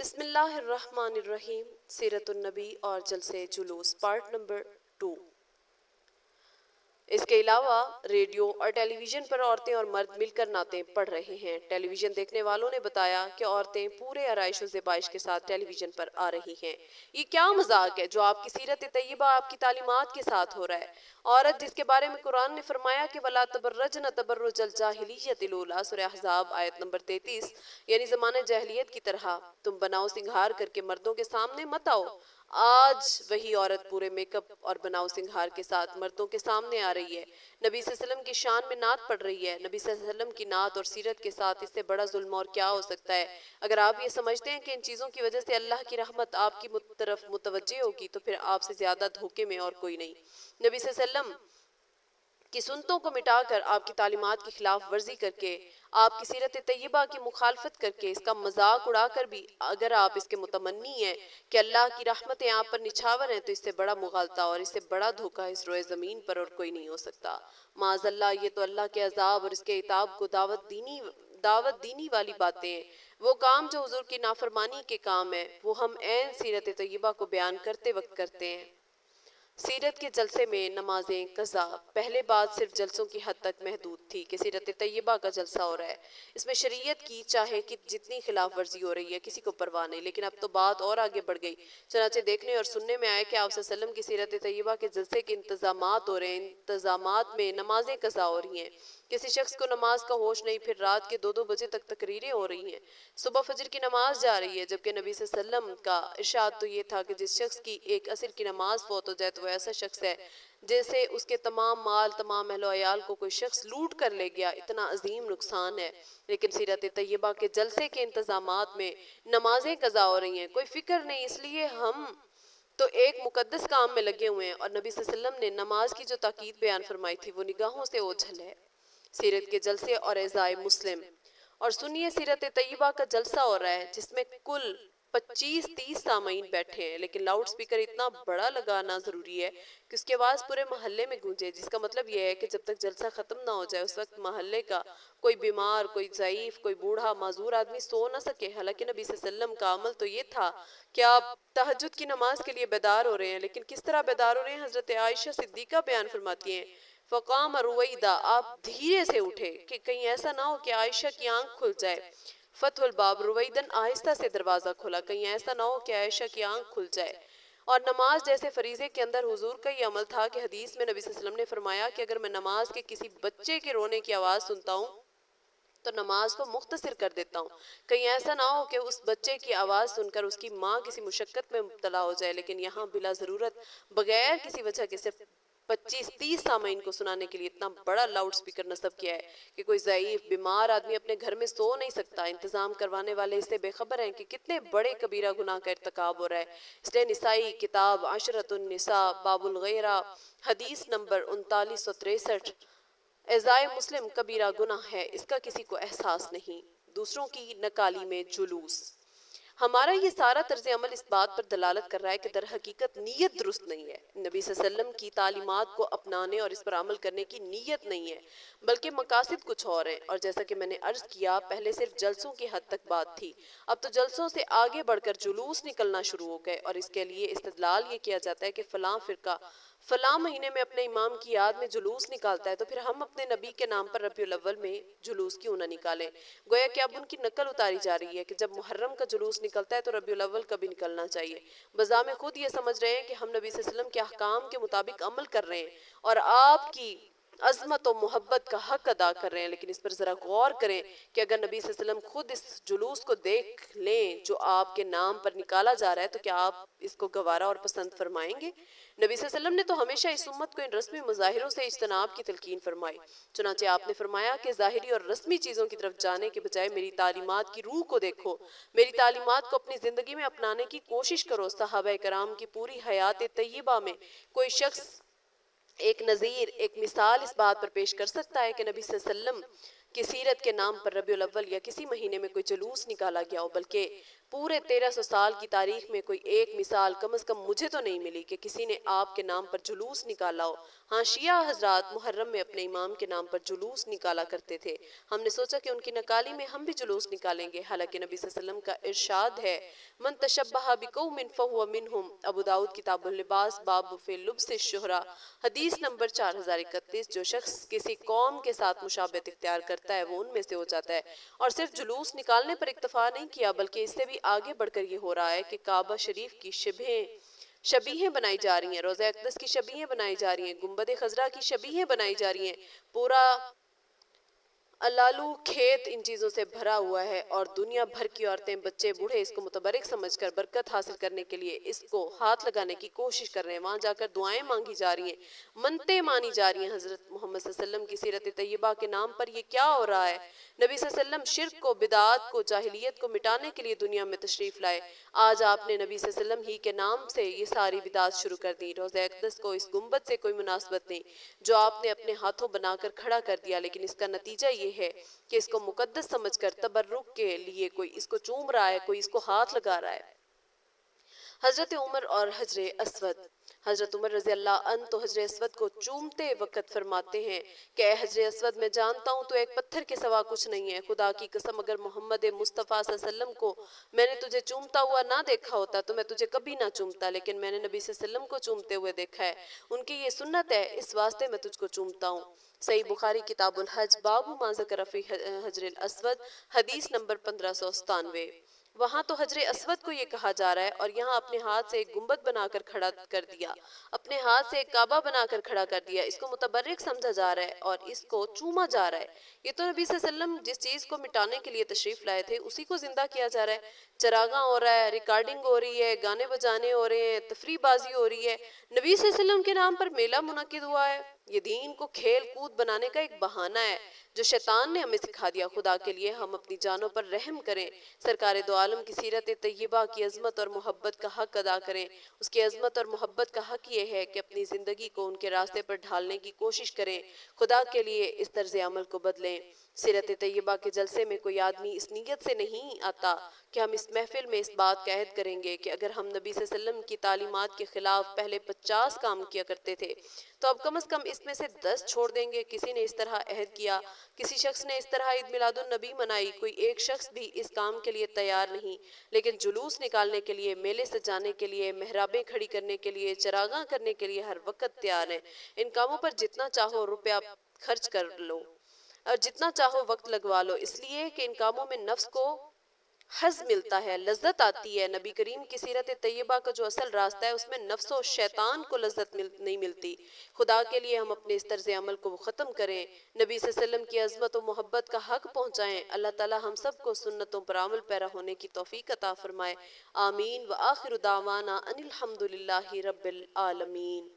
بسم اللہ الرحمن الرحیم، سیرت النبی اور جلسے جلوس پارٹ نمبر 2۔ اس کے علاوہ ریڈیو اور ٹیلی ویژن پر عورتیں اور مرد مل کر نعتیں پڑھ رہے ہیں۔ ٹیلی ویژن دیکھنے والوں نے بتایا کہ عورتیں پورے آرائش و زیبائش کے ساتھ ٹیلی ویژن پر آ رہی ہیں۔ یہ کیا مذاق ہے جو آپ کی سیرت طیبہ، آپ کی تعلیمات کے ساتھ ہو رہا ہے؟ عورت جس کے بارے میں قرآن نے فرمایا کہ وَلَا تَبَرَّجْنَ تَبَرُّجَ الْجَاهِلِيَّةِ الْأُولَىٰ، سورہ احزاب آیت نمبر 33، یعنی زمانہ جاہلیت کی طرح تم بناؤ سنگھار کر کے مردوں کے سامنے مت آؤ۔ آج وہی عورت پورے میک اپ اور بناؤ سنگھار کے ساتھ مردوں کے سامنے آ رہی ہے، نبی صلی اللہ علیہ وسلم کی شان میں نعت پڑھ رہی ہے۔ نبی صلی اللہ علیہ وسلم کی نعت اور سیرت کے ساتھ اس سے بڑا ظلم اور کیا ہو سکتا ہے؟ اگر آپ یہ سمجھتے ہیں کہ ان چیزوں کی وجہ سے اللہ کی رحمت آپ کی طرف متوجہ ہوگی تو پھر آپ سے زیادہ دھوکے میں اور کوئی نہیں۔ نبی صلی اللہ علیہ وسلم کی سنتوں کو مٹا کر، آپ کی تعلیمات کی خلاف ورزی کر کے، آپ کی سیرت طیبہ کی مخالفت کر کے، اس کا مذاق اڑا کر بھی اگر آپ اس کے متمنی ہیں کہ اللہ کی رحمتیں آپ پر نچھاور ہیں، تو اس سے بڑا مغالطہ اور اس سے بڑا دھوکہ اس روئے زمین پر اور کوئی نہیں ہو سکتا۔ معاذ اللہ، یہ تو اللہ کے عذاب اور اس کے عتاب کو دعوت دینی والی باتیں ہیں۔ وہ کام جو حضور کی نافرمانی کے کام ہے، وہ ہم عین سیرت طیبہ کو بیان کرتے وقت کرتے ہیں۔ سیرت کے جلسے میں نمازیں قضا۔ پہلے بات صرف جلسوں کی حد تک محدود تھی کہ سیرت طیبہ کا جلسہ ہو رہا ہے، اس میں شریعت کی چاہے کہ جتنی خلاف ورزی ہو رہی ہے کسی کو پرواہ نہیں، لیکن اب تو بات اور آگے بڑھ گئی۔ چنانچہ دیکھنے اور سننے میں آئے کہ آپ صلی اللہ علیہ وسلم کی سیرت طیبہ کے جلسے کے انتظامات ہو رہے ہیں، انتظامات میں نمازیں قضا ہو رہی ہیں۔ کسی شخص کو نماز کا ہوش نہیں، پھر رات کے 2 بجے تک تقریریں ہو رہی ہیں، صبح فجر کی نماز جا رہی ہے، جبکہ نبی صلی اللہ علیہ وسلم کا ارشاد تو یہ تھا کہ جس شخص کی ایک عصر کی نماز فوت ہو جائے تو وہ ایسا شخص ہے جیسے اس کے تمام مال، تمام اہل و عیال کو کوئی شخص لوٹ کر لے گیا، اتنا عظیم نقصان ہے۔ لیکن سیرت طیبہ کے جلسے کے انتظامات میں نمازیں قضا ہو رہی ہیں، کوئی فکر نہیں، اس لیے ہم تو ایک مقدس کام میں لگے ہوئے ہیں، اور نبی صلی اللہ علیہ وسلم نے نماز کی جو تاکید بیان فرمائی تھی وہ نگاہوں سے اوجھل ہے۔ سیرت کے جلسے اور اعزائے مسلم اور سنیے، سیرت طیبہ کا جلسہ ہو رہا ہے جس میں کل 25-30 سامعین بیٹھے ہیں، لیکن لاؤڈ سپیکر اتنا بڑا لگانا ضروری ہے کہ اس کی آواز پورے محلے میں گونجے، جس کا مطلب یہ ہے کہ جب تک جلسہ ختم نہ ہو جائے اس وقت محلے کا کوئی بیمار، کوئی ضعیف، کوئی بوڑھا معذور آدمی سو نہ سکے۔ حالانکہ نبی صلی اللہ علیہ وسلم کا عمل تو یہ تھا کہ آپ تہجد کی نماز کے لیے بیدار ہو رہے ہیں، لیکن کس طرح بیدار ہو رہے ہیں؟ حضرت عائشہ صدیقہ بیان فرماتی ہیں، فقام رویدہ، آپ دھیرے سے اٹھے کہ کہیں ایسا نہ ہو کہ عائشہ کی آنکھ کھل جائے۔ فتح الباب، رویدن آہستہ سے دروازہ کھولا، کہیں ایسا نہ ہو کہ عائشہ کی آنکھ کھل جائے۔ اور نماز جیسے فریضے کے اندر حضور کا یہ عمل تھا کہ حدیث میں نبی صلی اللہ علیہ وسلم نے فرمایا کہ اگر میں نماز کے کسی بچے کے رونے کی آواز سنتا ہوں تو نماز کو مختصر کر دیتا ہوں، کہیں ایسا نہ ہو کہ اس بچے کی آواز سن کر اس کی ماں کسی مشقت میں مبتلا ہو جائے۔ لیکن یہاں بلا ضرورت بغیر کسی وجہ کے صرف 25-30 سامعین کو سنانے کے لیے اتنا بڑا لاؤڈ سپیکر نصب کیا ہے کہ کوئی ضعیف، بیمار آدمی اپنے گھر میں سو نہیں سکتا۔ انتظام کروانے والے اس سے بے خبر ہیں کہ کتنے بڑے کبیرہ گناہ کا ارتکاب ہو رہا ہے۔ اس لیے نسائی کتاب عشرۃ النساء باب الغیرہ حدیث نمبر 3963، اعزائے مسلم کبیرہ گناہ ہے، اس کا کسی کو احساس نہیں۔ دوسروں کی نکالی میں جلوس۔ ہمارا یہ سارا طرز عمل اس بات پر دلالت کر رہا ہے کہ در حقیقت نیت درست نہیں ہے، نبی صلی اللہ علیہ وسلم کی تعلیمات کو اپنانے اور اس پر عمل کرنے کی نیت نہیں ہے، بلکہ مقاصد کچھ اور ہیں۔ اور جیسا کہ میں نے عرض کیا، پہلے صرف جلسوں کی حد تک بات تھی، اب تو جلسوں سے آگے بڑھ کر جلوس نکلنا شروع ہو گئے، اور اس کے لیے استدلال یہ کیا جاتا ہے کہ فلاں فرقہ فلاں مہینے میں اپنے امام کی یاد میں جلوس نکالتا ہے، تو پھر ہم اپنے نبی کے نام پر ربیع الاول میں جلوس کیوں نہ نکالیں؟ گویا کہ اب ان کی نقل اتاری جا رہی ہے کہ جب محرم کا جلوس نکلتا ہے تو ربیع الاول کا بھی نکلنا چاہیے۔ بذام خود یہ سمجھ رہے ہیں کہ ہم نبی صلی اللہ علیہ وسلم کے احکام کے مطابق عمل کر رہے ہیں اور آپ کی عظمت و محبت کا حق ادا کر رہے ہیں، لیکن اس پر ذرا غور کریں کہ اگر نبی صلی اللہ علیہ وسلم خود اس جلوس کو دیکھ لیں جو آپ کے نام پر نکالا جا رہا ہے، تو کیا آپ اس کو گوارا اور پسند فرمائیں گے؟ نبی صلی اللہ علیہ وسلم نے تو ہمیشہ اس امت کو ان رسمی مظاہروں سے اجتناب کی تلقین فرمائی، چنانچہ آپ نے فرمایا کہ ظاہری اور رسمی چیزوں کی طرف جانے کے بجائے میری تعلیمات کی روح کو دیکھو، میری تعلیمات کو اپنی زندگی میں اپنانے کی کوشش کرو۔ صحابہ کرام کی پوری حیات طیبہ میں کوئی شخص ایک نظیر، ایک مثال اس بات پر پیش کر سکتا ہے کہ نبی صلی اللہ علیہ وسلم کی سیرت کے نام پر ربیع الاول یا کسی مہینے میں کوئی جلوس نکالا گیا ہو، بلکہ پورے 1300 سال کی تاریخ میں کوئی ایک مثال کم از کم مجھے تو نہیں ملی کہ کسی نے آپ کے نام پر جلوس نکالا ہو۔ ہاں، شیعہ حضرات محرم میں اپنے امام کے نام پر جلوس نکالا کرتے تھے۔ ہم نے سوچا کہ ان کی نکالی میں ہم بھی جلوس نکالیں گے، حالانکہ نبی صلی اللہ علیہ وسلم کا ارشاد ہے، من تشبہ بقوم فہو منہم، ابو داؤد کتاب اللباس باب فی لبس الشہرہ، حدیث نمبر 4031۔ جو شخص کسی قوم کے ساتھ مشابہت اختیار کرتا ہے وہ ان میں سے ہو جاتا ہے۔ اور صرف جلوس نکالنے پر اکتفا نہیں کیا، بلکہ اس سے بھی آگے بڑھ کر یہ ہو رہا ہے کہ کعبہ شریف کی شبیہیں بنائی جا رہی ہیں، روضہ اقدس کی شبیہیں بنائی جا رہی ہیں، گنبد خضرا کی شبیہیں بنائی جا رہی ہیں، پورا اللالو کھیت ان چیزوں سے بھرا ہوا ہے، اور دنیا بھر کی عورتیں، بچے، بوڑھے اس کو متبرک سمجھ کر برکت حاصل کرنے کے لیے اس کو ہاتھ لگانے کی کوشش کر رہے ہیں، وہاں جا کر دعائیں مانگی جا رہی ہیں، منتیں مانی جا رہی ہیں۔ حضرت محمد صلی اللہ علیہ وسلم کی سیرت طیبہ کے نام پر یہ کیا ہو رہا ہے؟ نبی صلی اللہ علیہ وسلم شرک کو، بدعات کو، جاہلیت کو مٹانے کے لیے دنیا میں تشریف لائے۔ آج آپ نے نبی صلی اللہ علیہ وسلم ہی کے نام سے یہ ساری بدعات شروع کر دی۔ روضہ اقدس کو اس گنبد سے کوئی مناسبت نہیں جو آپ نے اپنے ہاتھوں بنا کر کھڑا کر دیا، لیکن اس کا نتیجہ یہ ہے کہ اس کو مقدس سمجھ کر تبرک کے لیے کوئی اس کو چوم رہا ہے، کوئی اس کو ہاتھ لگا رہا ہے۔ حضرت عمر اور حجر اسود، حضرت عمر رضی اللہ عنہ تو حجر اسود کو چومتے وقت فرماتے ہیں کہ اے حجر اسود، میں جانتا ہوں تو ایک پتھر کے سوا کچھ نہیں ہے، خدا کی قسم اگر محمد مصطفیٰ صلی اللہ علیہ وسلم کو میں نے تجھے چومتا ہوا نہ دیکھا ہوتا تو میں تجھے کبھی نہ چومتا، لیکن میں نے نبی صلی اللہ علیہ وسلم کو چومتے ہوئے دیکھا ہے، ان کی یہ سنت ہے، اس واسطے میں تجھ کو چومتا ہوں۔ صحیح بخاری کتاب الحج باب ما ذکر فی حجر الاسود، حدیث نمبر 1597۔ وہاں تو حجر اسود کو یہ کہا جا رہا ہے، اور یہاں اپنے ہاتھ سے ایک گنبد بنا کر کھڑا کر دیا، اپنے ہاتھ سے ایک کعبہ بنا کر کھڑا کر دیا، اس کو متبرک سمجھا جا رہا ہے اور اس کو چوما جا رہا ہے۔ یہ تو نبی صلی اللہ علیہ وسلم جس چیز کو مٹانے کے لیے تشریف لائے تھے اسی کو زندہ کیا جا رہا ہے۔ چراغاں ہو رہا ہے، ریکارڈنگ ہو رہی ہے، گانے بجانے ہو رہے ہیں، تفریح بازی ہو رہی ہے، نبی صلی اللہ علیہ وسلم کے نام پر میلہ منعقد ہوا ہے۔ یہ دین کو کھیل کود بنانے کا ایک بہانہ ہے جو شیطان نے ہمیں سکھا دیا۔ خدا کے لیے ہم اپنی جانوں پر رحم کریں، سرکار دو عالم کی سیرت طیبہ کی عظمت اور محبت کا حق ادا کریں۔ اس کی عظمت اور محبت کا حق یہ ہے کہ اپنی زندگی کو ان کے راستے پر ڈھالنے کی کوشش کریں، خدا کے لیے اس طرز عمل کو بدلیں۔ سیرت طیبہ کے جلسے میں کوئی آدمی اس نیت سے نہیں آتا کہ ہم اس محفل میں اس بات کا عہد کریں گے کہ اگر ہم نبی صلی اللہ علیہ وسلم کی تعلیمات کے خلاف پہلے 50 کام کیا کرتے تھے تو اب کم از کم اس میں سے 10 چھوڑ دیں گے۔ کسی نے اس طرح عہد کیا، کسی شخص نے اس طرح عید میلاد النبی منائی، کوئی ایک شخص بھی اس کام کے لیے تیار نہیں، لیکن جلوس نکالنے کے لیے، میلے سجانے کے لیے، محرابیں کھڑی کرنے کے لیے، چراغاں کرنے کے لیے ہر وقت تیار ہیں۔ ان کاموں پر جتنا چاہو روپیہ خرچ کر لو اور جتنا چاہو وقت لگوا لو، اس لیے کہ ان کاموں میں نفس کو حظ ملتا ہے، لذت آتی ہے۔ نبی کریم کی سیرت طیبہ کا جو اصل راستہ ہے اس میں نفس و شیطان کو لذت نہیں ملتی۔ خدا کے لیے ہم اپنے اس طرز عمل کو ختم کریں، نبی صلی اللہ علیہ وسلم کی عظمت و محبت کا حق پہنچائیں۔ اللہ تعالی ہم سب کو سنتوں پر عمل پیرا ہونے کی توفیق عطا فرمائے۔ آمین۔ وآخر دعوانا ان الحمدللہ رب العالمین۔